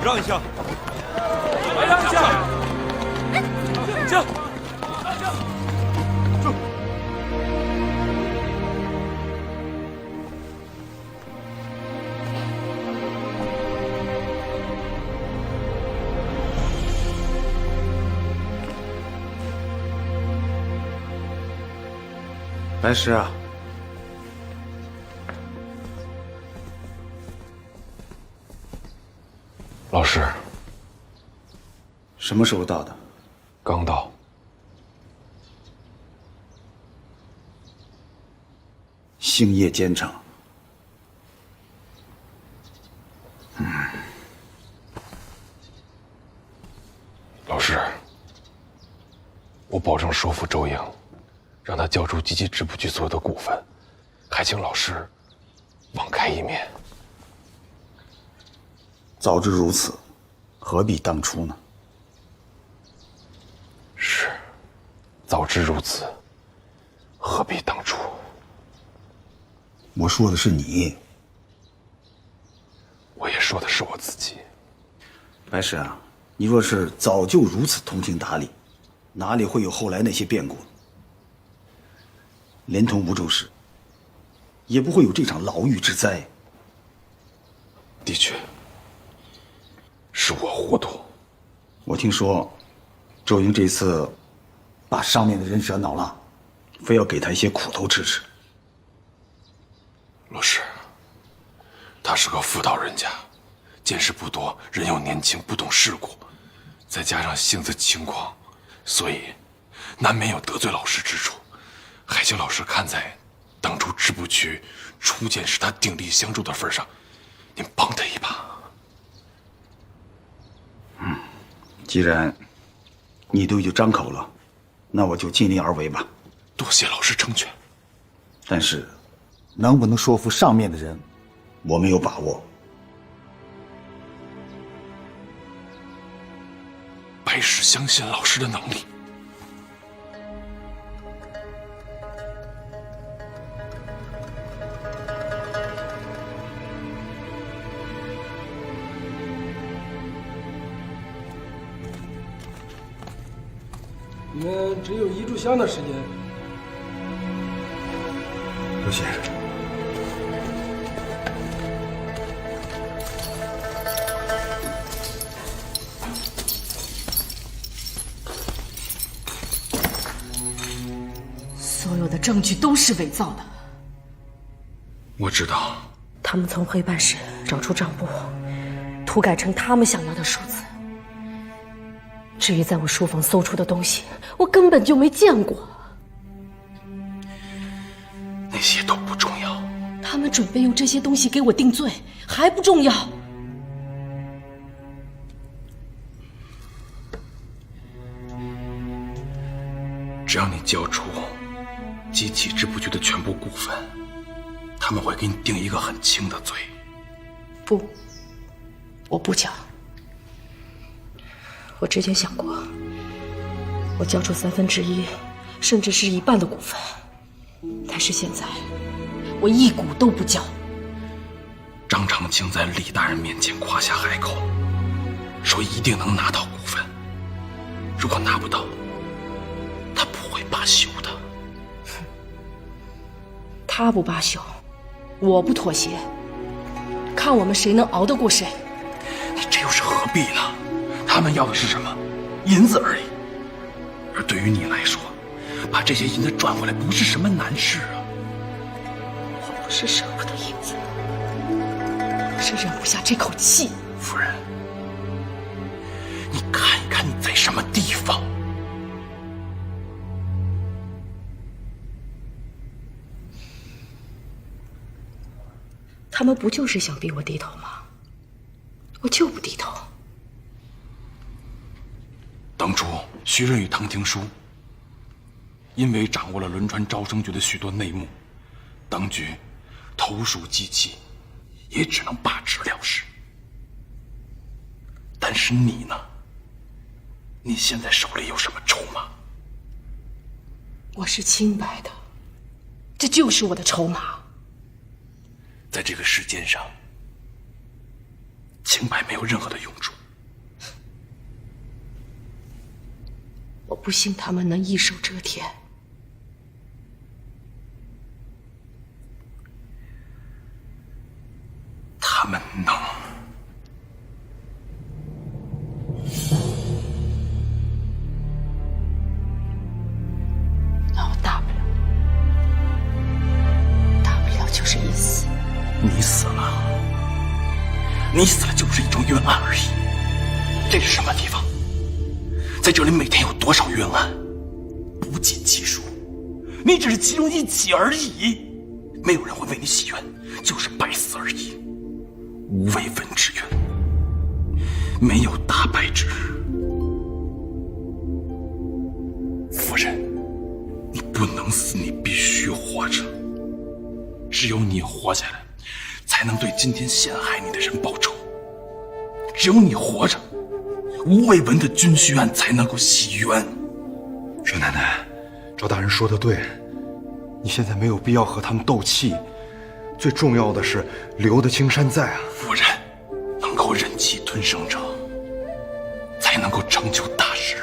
让一下，让一下，这。 白石啊，老师，什么时候到的？刚到。星夜兼程。老师，我保证说服周莹。 让他交出机器织布局所有的股份，还请老师网开一面。早知如此，何必当初呢？是，早知如此，何必当初？我说的是你，我也说的是我自己。白石啊，你若是早就如此通情达理，哪里会有后来那些变故？ 连同梧州市，也不会有这场牢狱之灾。的确，是我糊涂。我听说，周莹这次把上面的人惹恼了，非要给他一些苦头吃吃。老师，他是个妇道人家，见识不多，人又年轻，不懂世故，再加上性子轻狂，所以难免有得罪老师之处。 还请老师看在当初织布局初见时他鼎力相助的份上，您帮他一把。既然你都已经张口了，那我就尽力而为吧。多谢老师成全。但是，能不能说服上面的人，我没有把握。白石相信老师的能力。 你们只有1炷香的时间。多谢。所有的证据都是伪造的。我知道。他们从黑办室找出账簿，涂改成他们想要的数字。 至于在我书房搜出的东西，我根本就没见过。那些都不重要。他们准备用这些东西给我定罪，还不重要？只要你交出机器织布局的全部股份，他们会给你定一个很轻的罪。不，我不交。 我之前想过，我交出1/3，甚至是1半的股份，但是现在，我1股都不交。张长青在李大人面前夸下海口，说一定能拿到股份。如果拿不到，他不会罢休的。他不罢休，我不妥协，看我们谁能熬得过谁。你这又是何必呢？ 他们要的是什么？银子而已。而对于你来说，把这些银子赚回来不是什么难事啊。我不是舍不得银子，我是忍不下这口气。夫人，你看一看你在什么地方？他们不就是想逼我低头吗？我就不低头。 当初徐润与唐廷书因为掌握了轮船招生局的许多内幕，当局投鼠忌器，也只能罢职了事。但是你呢？你现在手里有什么筹码？我是清白的，这就是我的筹码。在这个世间上，清白没有任何的用处。我不信他们能一手遮天。他们能。那我大不了就是一死。你死了，你死了就是一桩冤案而已。这是什么地方？在这里每天有多少冤案，不计其数。你只是其中一起而已，没有人会为你洗冤，就是白死而已。无为文之冤，没有大白之日。夫人，你不能死，你必须活着。只有你活下来，才能对今天陷害你的人报仇。只有你活着，吴伟文的军需案才能够洗冤。少奶奶，赵大人说的对，你现在没有必要和他们斗气，最重要的是留得青山在啊。夫人，能够忍气吞声者，才能够成就大事。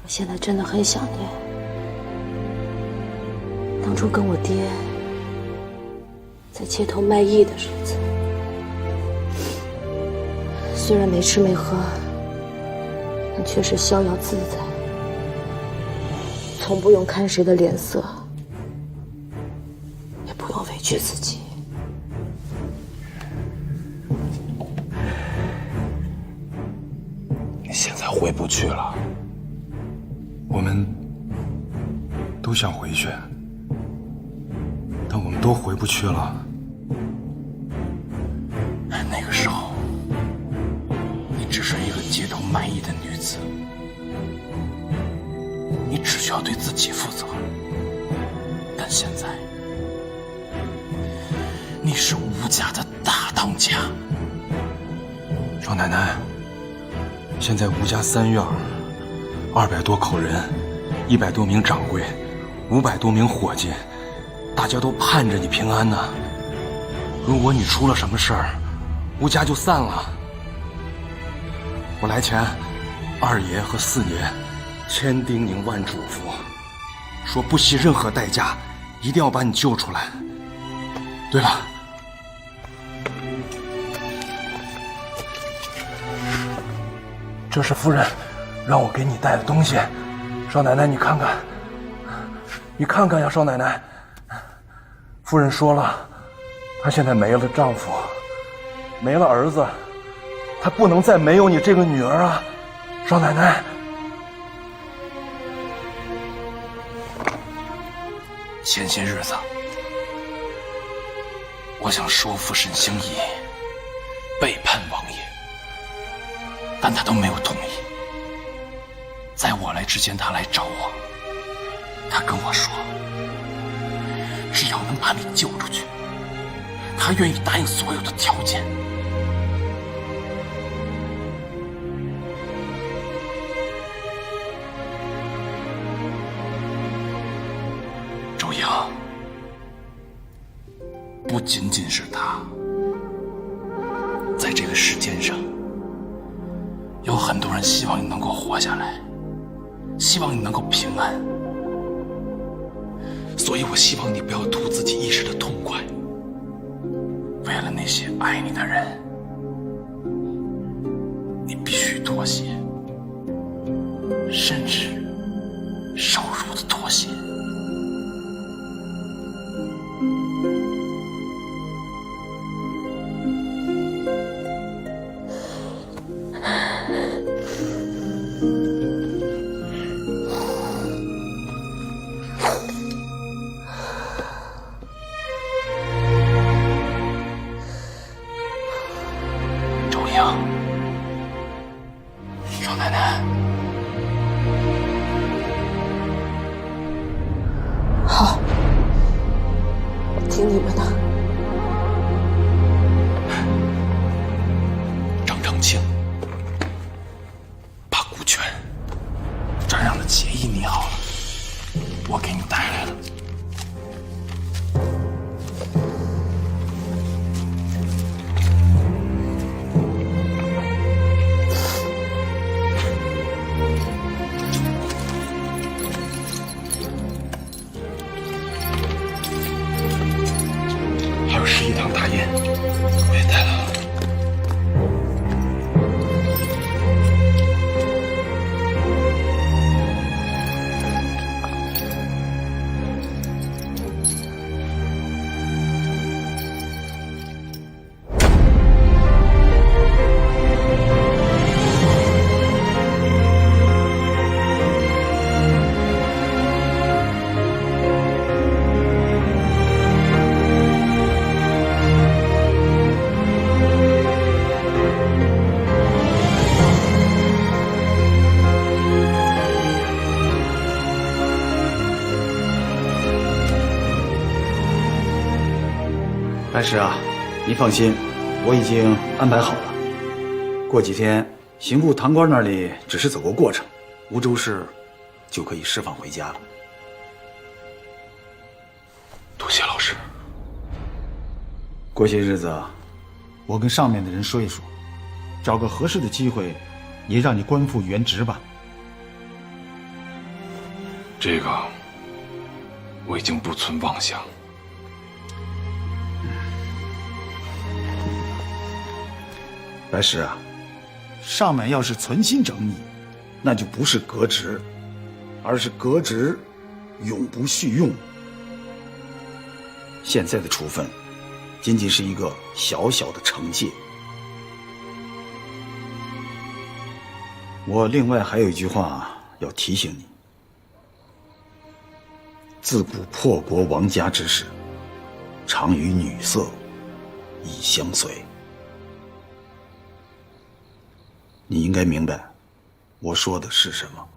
我现在真的很想念当初跟我爹在街头卖艺的日子。虽然没吃没喝，但却是逍遥自在，从不用看谁的脸色，也不用委屈自己。你现在回不去了。我们都想回去，但我们都回不去了。那个时候，你只是一个街头卖艺的女子，你只需要对自己负责。但现在，你是吴家的大当家。少奶奶，现在吴家3院200多口人，100多名掌柜，500多名伙计，大家都盼着你平安呢。如果你出了什么事儿，吴家就散了。我来前，二爷和四爷千叮咛万嘱咐，说不惜任何代价，一定要把你救出来。对了，这是夫人让我给你带的东西，少奶奶你看看，你看看呀，少奶奶。夫人说了，她现在没了丈夫，没了儿子，她不能再没有你这个女儿啊，少奶奶。前些日子，我想说服沈星移背叛王爷，但他都没有同意。在我来之前，他来找我，他跟我说，只要能把你救出去，他愿意答应所有的条件。周英，不仅仅是他，在这个世间上，有很多人希望你能够活下来，希望你能够平安。所以我希望你不要图自己一时的痛快，为了那些爱你的人，你必须妥协，甚至受辱的妥协。少奶奶，好，结义拟好了，我给你带来了。还有11堂大宴，我也带来了。白石啊，你放心，我已经安排好了。过几天，刑部堂官那里只是走个过程，吴州市就可以释放回家了。多谢老师。过些日子，我跟上面的人说一说，找个合适的机会，也让你官复原职吧。这个我已经不存妄想。白石啊，上面要是存心整你，那就不是革职，而是革职永不续用。现在的处分仅仅是一个小小的惩戒。我另外还有一句话要提醒你：自古破国亡家之事，常与女色以相随。你应该明白我说的是什么。